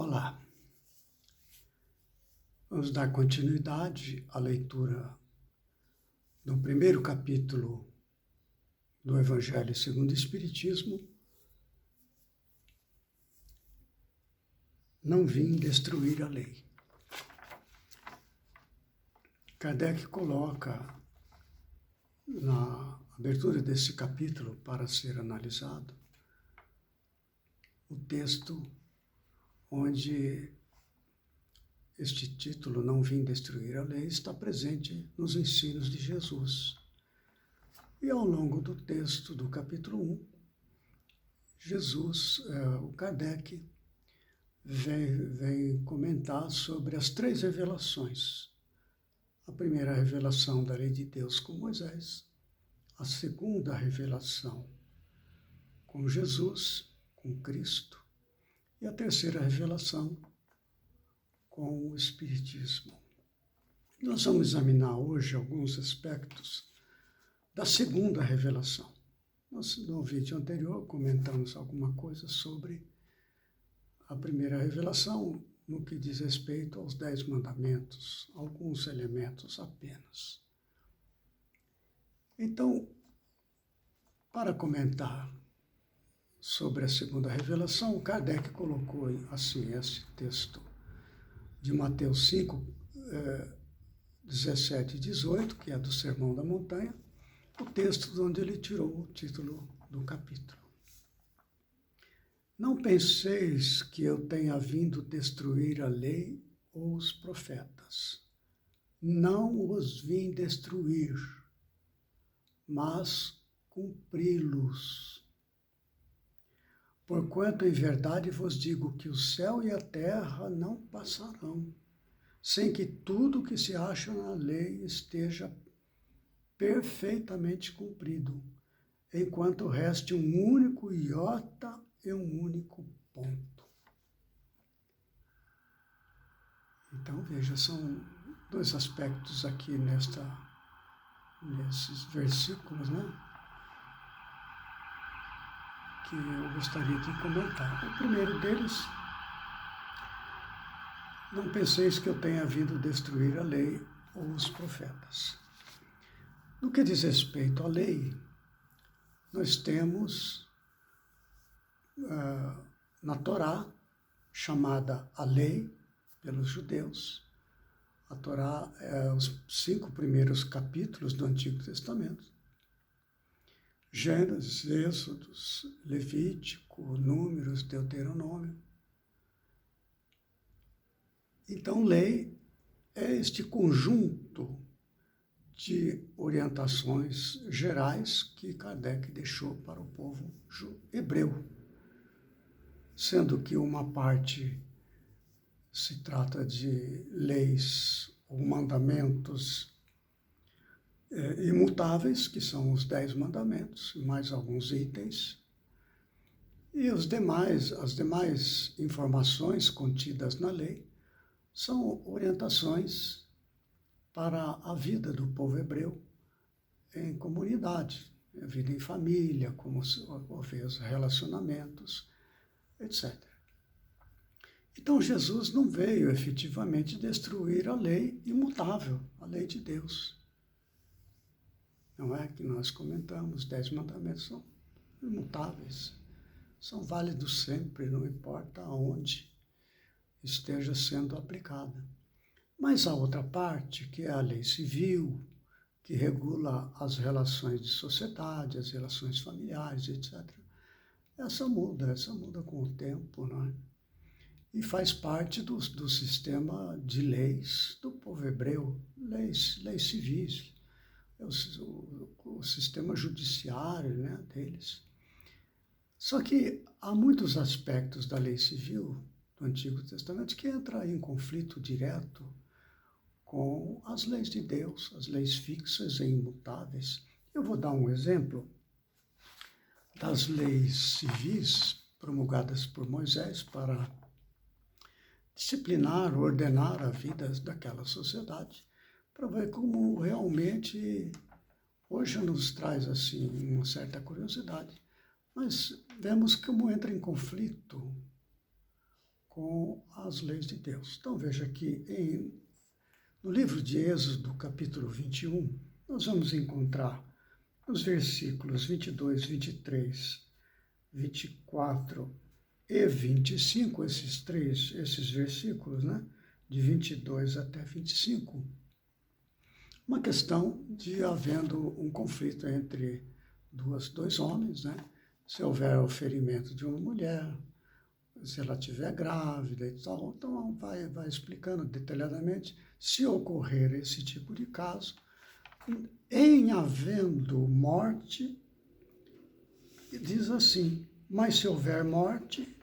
Olá, vamos dar continuidade à leitura do primeiro capítulo do Evangelho segundo o Espiritismo. Não vim destruir a lei. Kardec coloca na abertura desse capítulo para ser analisado o texto onde este título, Não vim destruir a lei, está presente nos ensinos de Jesus. E ao longo do texto do capítulo 1, o Kardec, vem comentar sobre as três revelações. A primeira revelação da lei de Deus com Moisés, a segunda revelação com Jesus, com Cristo, e a terceira revelação com o Espiritismo. Nós vamos examinar hoje alguns aspectos da segunda revelação. No vídeo anterior comentamos alguma coisa sobre a primeira revelação no que diz respeito aos 10 mandamentos, alguns elementos apenas. Então, para comentar sobre a segunda revelação, Kardec colocou assim esse texto de Mateus 5, 17 e 18, que é do Sermão da Montanha, o texto de onde ele tirou o título do capítulo. Não penseis que eu tenha vindo destruir a lei ou os profetas. Não os vim destruir, mas cumpri-los. Porquanto em verdade vos digo que o céu e a terra não passarão, sem que tudo que se acha na lei esteja perfeitamente cumprido, enquanto reste um único iota e um único ponto. Então, veja, são dois aspectos aqui nesses versículos, que eu gostaria de comentar. O primeiro deles, não penseis que eu tenha vindo destruir a lei ou os profetas. No que diz respeito à lei, nós temos na Torá, chamada a lei pelos judeus. A Torá é os 5 primeiros capítulos do Antigo Testamento. Gênesis, Êxodos, Levítico, Números, Deuteronômio. Então, lei é este conjunto de orientações gerais que Kardec deixou para o povo hebreu, sendo que uma parte se trata de leis ou mandamentos imutáveis, que são os 10 mandamentos, mais alguns itens, e as demais informações contidas na lei são orientações para a vida do povo hebreu em comunidade, a vida em família, como houver os relacionamentos, etc. Então, Jesus não veio efetivamente destruir a lei imutável, a lei de Deus. Não é que nós comentamos, os 10 mandamentos são imutáveis, são válidos sempre, não importa aonde esteja sendo aplicada. Mas a outra parte, que é a lei civil, que regula as relações de sociedade, as relações familiares, etc., essa muda com o tempo, não é? E faz parte do sistema de leis do povo hebreu, leis civis, o sistema judiciário, deles. Só que há muitos aspectos da lei civil do Antigo Testamento que entram em conflito direto com as leis de Deus, as leis fixas e imutáveis. Eu vou dar um exemplo das leis civis promulgadas por Moisés para disciplinar, ordenar a vida daquela sociedade, para ver como realmente hoje nos traz assim uma certa curiosidade, mas vemos como entra em conflito com as leis de Deus. Então veja que no livro de Êxodo, capítulo 21, nós vamos encontrar nos versículos 22, 23, 24 e 25, esses versículos, né, de 22 até 25, uma questão de havendo um conflito entre dois homens, né, se houver o ferimento de uma mulher, se ela estiver grávida e tal, então vai explicando detalhadamente se ocorrer esse tipo de caso, em havendo morte, diz assim, mas se houver morte,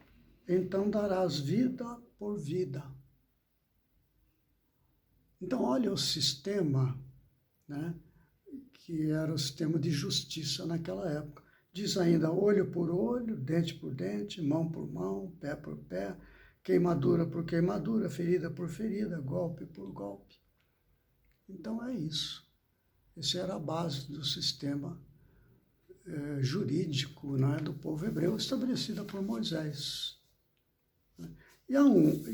então darás vida por vida. Então, olha o sistema, né, que era o sistema de justiça naquela época. Diz ainda olho por olho, dente por dente, mão por mão, pé por pé, queimadura por queimadura, ferida por ferida, golpe por golpe. Então é isso. Essa era a base do sistema jurídico, né, do povo hebreu, estabelecida por Moisés. E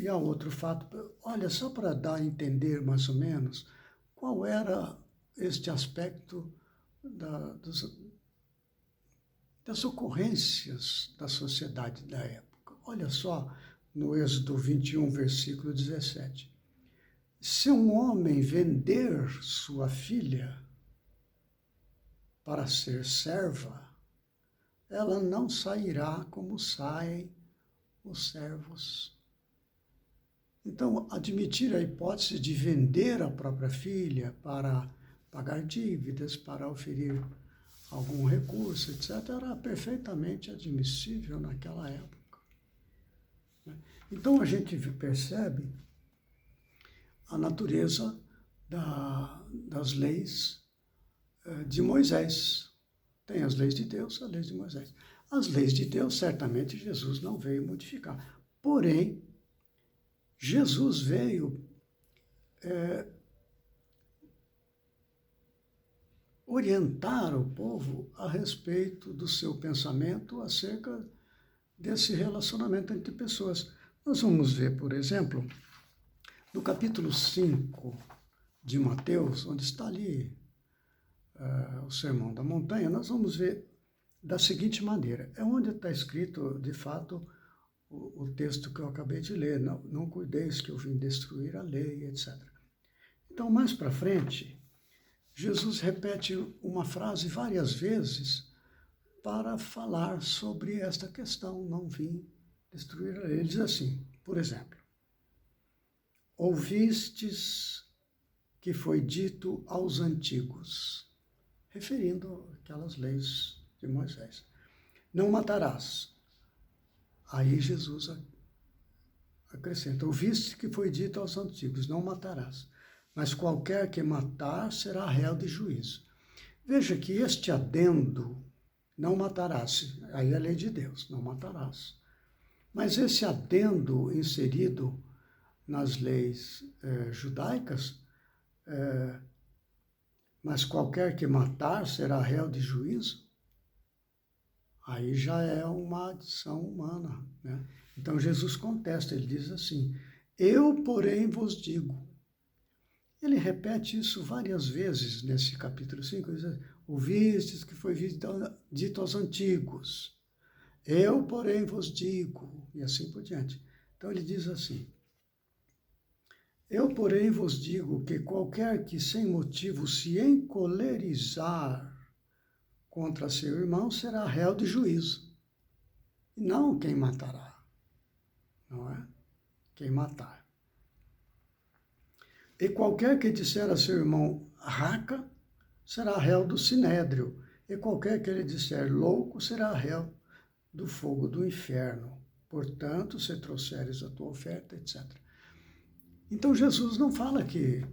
há outro fato, olha, só para dar a entender mais ou menos qual era este aspecto das ocorrências da sociedade da época. Olha só, no Êxodo 21, versículo 17. Se um homem vender sua filha para ser serva, ela não sairá como saem os servos. Então, admitir a hipótese de vender a própria filha para pagar dívidas, para oferir algum recurso, etc., era perfeitamente admissível naquela época. Então, a gente percebe a natureza das leis de Moisés. Tem as leis de Deus, as leis de Moisés. As leis de Deus, certamente, Jesus não veio modificar. Porém, Jesus veio orientar o povo a respeito do seu pensamento acerca desse relacionamento entre pessoas. Nós vamos ver, por exemplo, no capítulo 5 de Mateus, onde está ali o Sermão da Montanha, nós vamos ver da seguinte maneira. É onde está escrito, de fato, o texto que eu acabei de ler, não cuideis que eu vim destruir a lei, etc. Então, mais para frente, Jesus repete uma frase várias vezes para falar sobre esta questão, não vim destruir a lei. Ele diz assim, por exemplo, ouvistes que foi dito aos antigos, referindo aquelas leis de Moisés. Não matarás. Aí Jesus acrescenta, ouviste que foi dito aos antigos, não matarás. Mas qualquer que matar será réu de juízo. Veja que este adendo, não matarás, aí é a lei de Deus, não matarás. Mas esse adendo inserido nas leis judaicas, mas qualquer que matar será réu de juízo, aí já é uma adição humana, né? Então Jesus contesta, ele diz assim, eu, porém, vos digo. Ele repete isso várias vezes nesse capítulo 5, ele diz, ouvistes que foi dito aos antigos, eu, porém, vos digo, e assim por diante. Então ele diz assim, eu, porém, vos digo que qualquer que sem motivo se encolerizar contra seu irmão será réu de juízo, e não quem matará, não é? Quem matar. E qualquer que disser a seu irmão raca, será réu do sinédrio, e qualquer que lhe disser louco, será réu do fogo do inferno. Portanto, se trouxeres a tua oferta, etc. Então, Jesus não fala que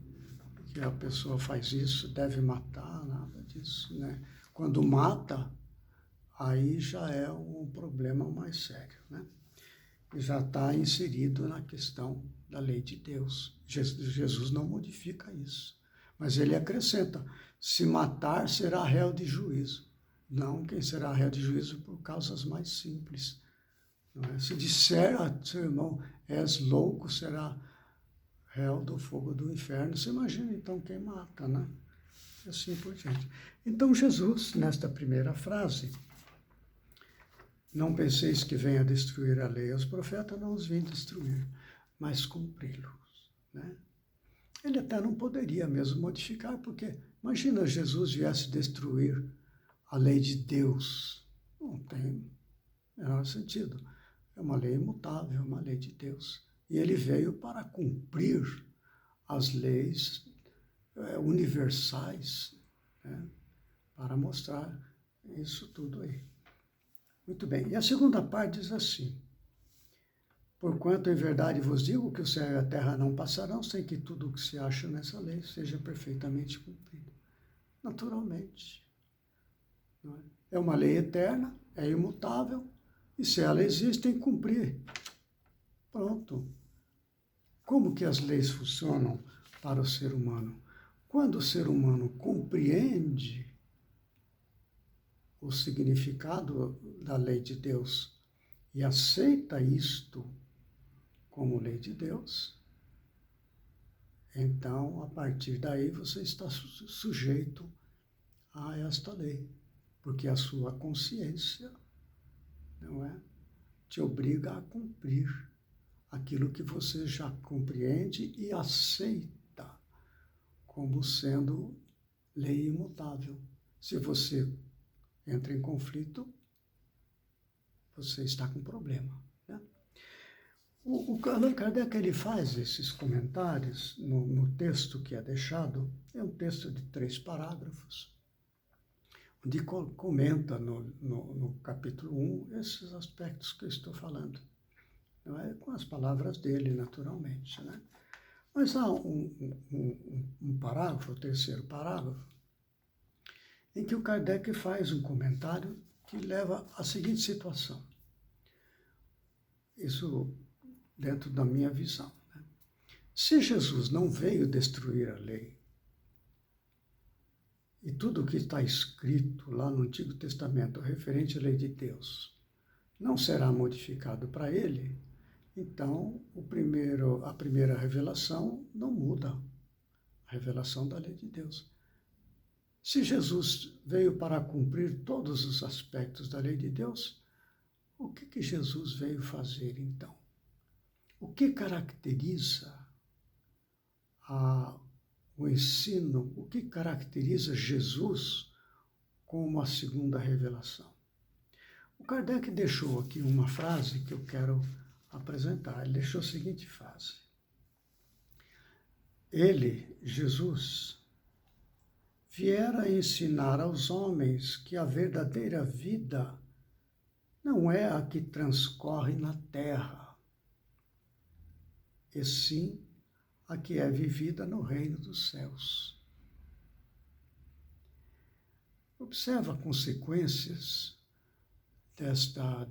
a pessoa faz isso, deve matar, nada disso, né? Quando mata, aí já é um problema mais sério, né? Já está inserido na questão da lei de Deus. Jesus não modifica isso, mas ele acrescenta, se matar, será réu de juízo. Não quem será réu de juízo por causas mais simples, Não é? Se disser a seu irmão, és louco, será réu do fogo do inferno. Você imagina então quem mata, né? E assim por diante. Então Jesus, nesta primeira frase, não penseis que venha destruir a lei e os profetas, não os vim destruir, mas cumpri-los, né? Ele até não poderia mesmo modificar, porque imagina Jesus viesse destruir a lei de Deus. Não tem o menor sentido. É uma lei imutável, é uma lei de Deus. E ele veio para cumprir as leis universais, né? Para mostrar isso tudo aí. Muito bem. E a segunda parte diz assim: porquanto em verdade vos digo que o céu e a terra não passarão sem que tudo o que se acha nessa lei seja perfeitamente cumprido. Naturalmente. Não é? É uma lei eterna, é imutável, e se ela existe, tem que cumprir. Pronto. Como que as leis funcionam para o ser humano? Quando o ser humano compreende o significado da lei de Deus e aceita isto como lei de Deus, então, a partir daí, você está sujeito a esta lei, porque a sua consciência, não é, te obriga a cumprir aquilo que você já compreende e aceita como sendo lei imutável. Se você entra em conflito, você está com problema, né? O Allan Kardec, ele faz esses comentários no texto que é deixado, é um texto de 3 parágrafos, onde comenta no capítulo 1 esses aspectos que eu estou falando, não é? Com as palavras dele, naturalmente, né? Mas há um parágrafo, o 3º parágrafo, em que o Kardec faz um comentário que leva à seguinte situação. Isso dentro da minha visão, né? Se Jesus não veio destruir a lei, e tudo o que está escrito lá no Antigo Testamento referente à lei de Deus não será modificado para ele, então a primeira revelação não muda, a revelação da lei de Deus. Se Jesus veio para cumprir todos os aspectos da lei de Deus, o que Jesus veio fazer então? O que caracteriza o ensino, o que caracteriza Jesus como a segunda revelação? O Kardec deixou aqui uma frase que eu quero apresentar. Ele deixou a seguinte frase: ele, Jesus, viera ensinar aos homens que a verdadeira vida não é a que transcorre na terra, e sim a que é vivida no reino dos céus. Observa consequências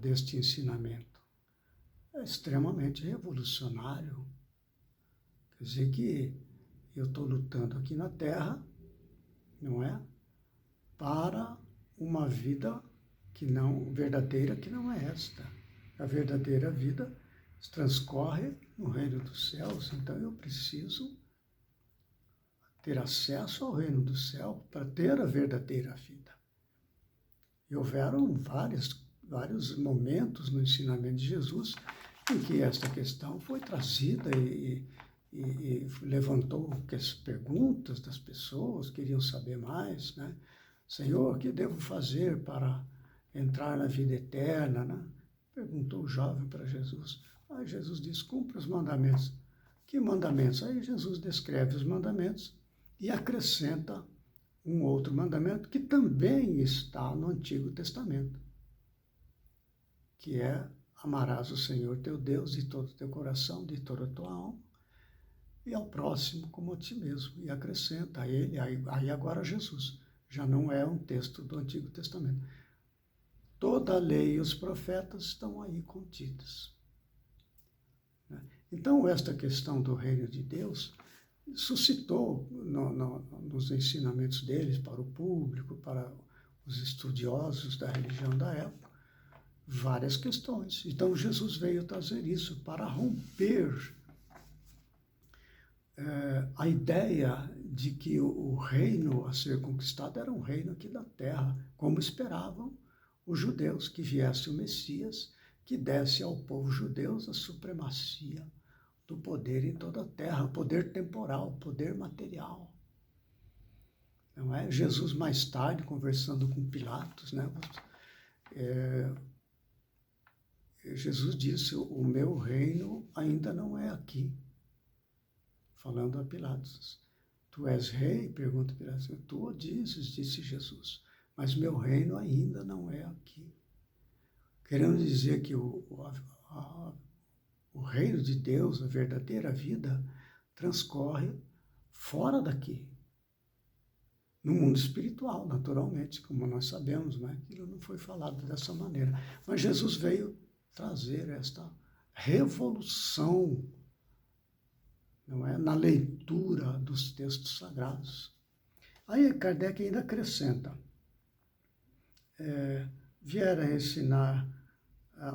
deste ensinamento. É extremamente revolucionário. Quer dizer que eu estou lutando aqui na Terra, não é? Para uma vida verdadeira que não é esta. A verdadeira vida transcorre no reino dos céus, então eu preciso ter acesso ao reino do céu para ter a verdadeira vida. E houveram vários momentos no ensinamento de Jesus em que esta questão foi trazida e levantou as perguntas das pessoas, queriam saber mais, né? Senhor, o que devo fazer para entrar na vida eterna, né? Perguntou o jovem para Jesus. Aí Jesus diz, cumpre os mandamentos. Que mandamentos? Aí Jesus descreve os mandamentos e acrescenta um outro mandamento que também está no Antigo Testamento, que é amarás o Senhor teu Deus de todo o teu coração, de toda a tua alma, e ao próximo como a ti mesmo. E acrescenta a ele, aí agora Jesus, já não é um texto do Antigo Testamento. Toda a lei e os profetas estão aí contidos. Então, esta questão do reino de Deus suscitou nos ensinamentos deles para o público, para os estudiosos da religião da época, várias questões. Então Jesus veio trazer isso para romper a ideia de que o reino a ser conquistado era um reino aqui da terra, como esperavam os judeus, que viesse o Messias, que desse ao povo judeu a supremacia do poder em toda a terra, poder temporal, poder material. Não é? Jesus, mais tarde, conversando com Pilatos, né? Jesus disse, o meu reino ainda não é aqui. Falando a Pilatos. Tu és rei? Pergunta Pilatos. Tu o dizes, disse Jesus, mas meu reino ainda não é aqui. Querendo dizer que o reino de Deus, a verdadeira vida, transcorre fora daqui. No mundo espiritual, naturalmente, como nós sabemos, né? Aquilo não foi falado dessa maneira. Mas Jesus veio trazer esta revolução, não é? Na leitura dos textos sagrados. Aí Kardec ainda acrescenta, vieram ensinar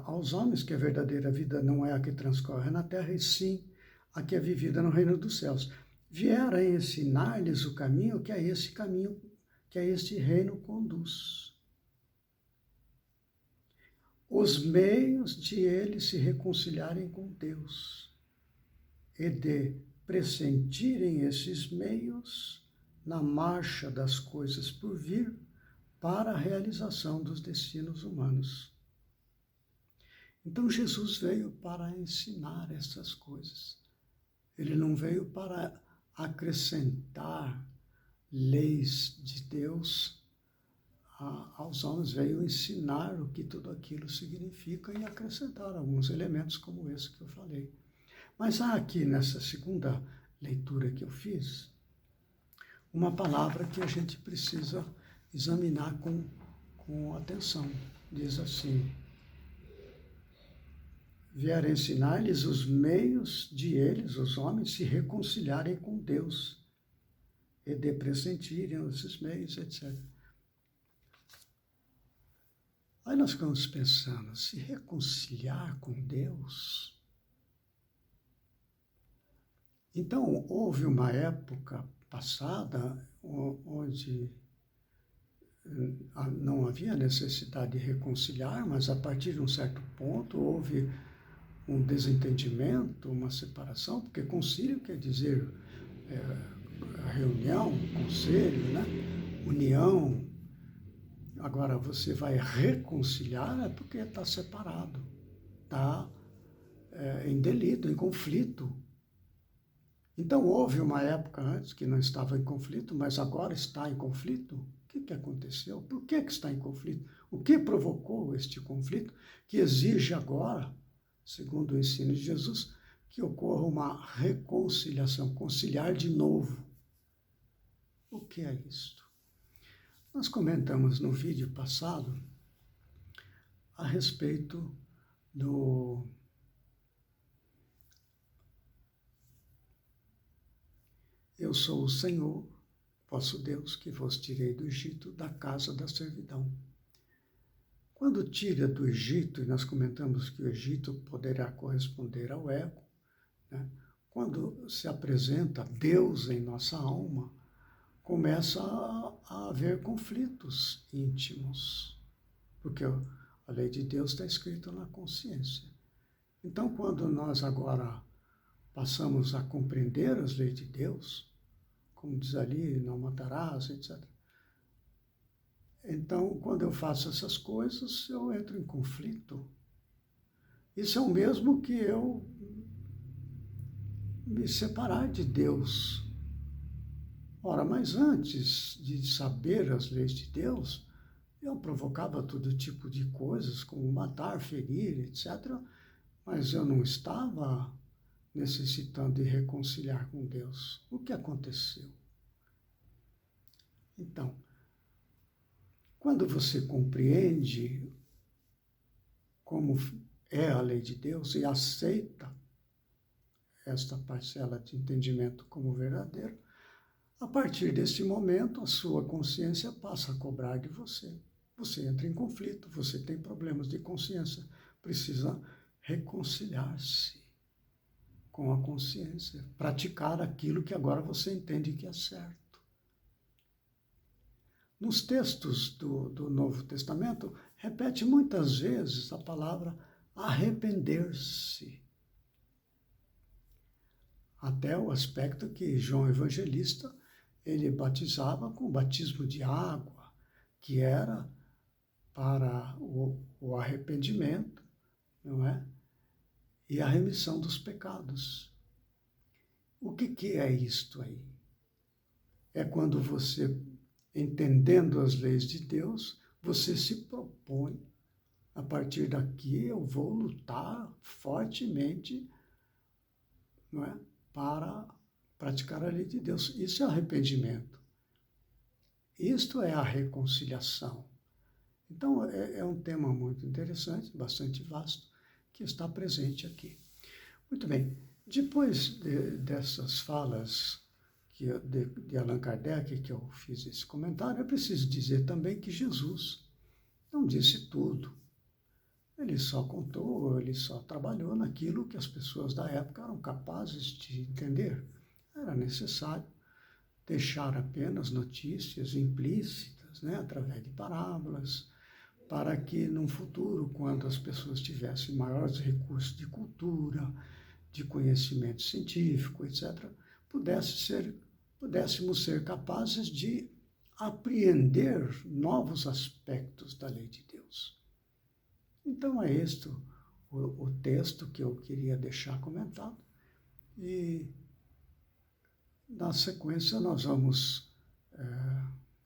aos homens que a verdadeira vida não é a que transcorre na terra, e sim a que é vivida no reino dos céus. Vieram ensinar-lhes o caminho que a esse caminho, que a este reino conduz. Os meios de eles se reconciliarem com Deus e de pressentirem esses meios na marcha das coisas por vir para a realização dos destinos humanos. Então Jesus veio para ensinar essas coisas. Ele não veio para acrescentar leis de Deus aos homens, veio ensinar o que tudo aquilo significa e acrescentar alguns elementos como esse que eu falei. Mas há aqui, nessa segunda leitura que eu fiz, uma palavra que a gente precisa examinar com atenção. Diz assim, vieram ensinar-lhes os meios de eles, os homens, se reconciliarem com Deus e de pressentirem esses meios, etc. Aí nós ficamos pensando, se reconciliar com Deus. Então, houve uma época passada onde não havia necessidade de reconciliar, mas a partir de um certo ponto houve um desentendimento, uma separação, porque concílio quer dizer reunião, conselho, né? União. Agora, você vai reconciliar é porque está separado, está em delito, em conflito. Então, houve uma época antes que não estava em conflito, mas agora está em conflito. O que aconteceu? Por que está em conflito? O que provocou este conflito que exige agora, segundo o ensino de Jesus, que ocorra uma reconciliação, conciliar de novo? O que é isto? Nós comentamos no vídeo passado a respeito do Eu sou o Senhor, vosso Deus, que vos tirei do Egito, da casa da servidão. Quando tira do Egito, e nós comentamos que o Egito poderá corresponder ao ego, né? Quando se apresenta Deus em nossa alma, começa a haver conflitos íntimos, porque a lei de Deus está escrita na consciência. Então, quando nós agora passamos a compreender as leis de Deus, como diz ali, não matarás, etc. Então, quando eu faço essas coisas, eu entro em conflito. Isso é o mesmo que eu me separar de Deus. Ora, mas antes de saber as leis de Deus, eu provocava todo tipo de coisas, como matar, ferir, etc. Mas eu não estava necessitando de reconciliar com Deus. O que aconteceu? Então, quando você compreende como é a lei de Deus e aceita esta parcela de entendimento como verdadeiro, a partir desse momento a sua consciência passa a cobrar de você. você entra em conflito, você tem problemas de consciência, precisa reconciliar-se com a consciência, praticar aquilo que agora você entende que é certo. Nos textos do Novo Testamento, repete muitas vezes a palavra arrepender-se. Até o aspecto que João Evangelista, ele batizava com o batismo de água, que era para o arrependimento, não é? E a remissão dos pecados. O que é isto aí? É quando você, entendendo as leis de Deus, você se propõe, a partir daqui eu vou lutar fortemente, não é? Para praticar a lei de Deus. Isso é arrependimento. Isto é a reconciliação. Então, é um tema muito interessante, bastante vasto, que está presente aqui. Muito bem, depois dessas falas de Allan Kardec, que eu fiz esse comentário, é preciso dizer também que Jesus não disse tudo. Ele só contou, ele só trabalhou naquilo que as pessoas da época eram capazes de entender. Era necessário deixar apenas notícias implícitas, né, através de parábolas, para que, num futuro, quando as pessoas tivessem maiores recursos de cultura, de conhecimento científico, etc., pudéssemos ser capazes de apreender novos aspectos da lei de Deus. Então, é este o texto que eu queria deixar comentado. E, na sequência, nós vamos,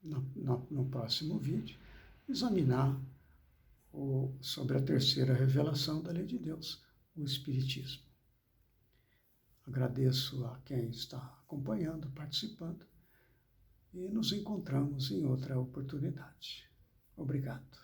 no próximo vídeo, examinar sobre a terceira revelação da lei de Deus, o Espiritismo. Agradeço a quem está acompanhando, participando, e nos encontramos em outra oportunidade. Obrigado.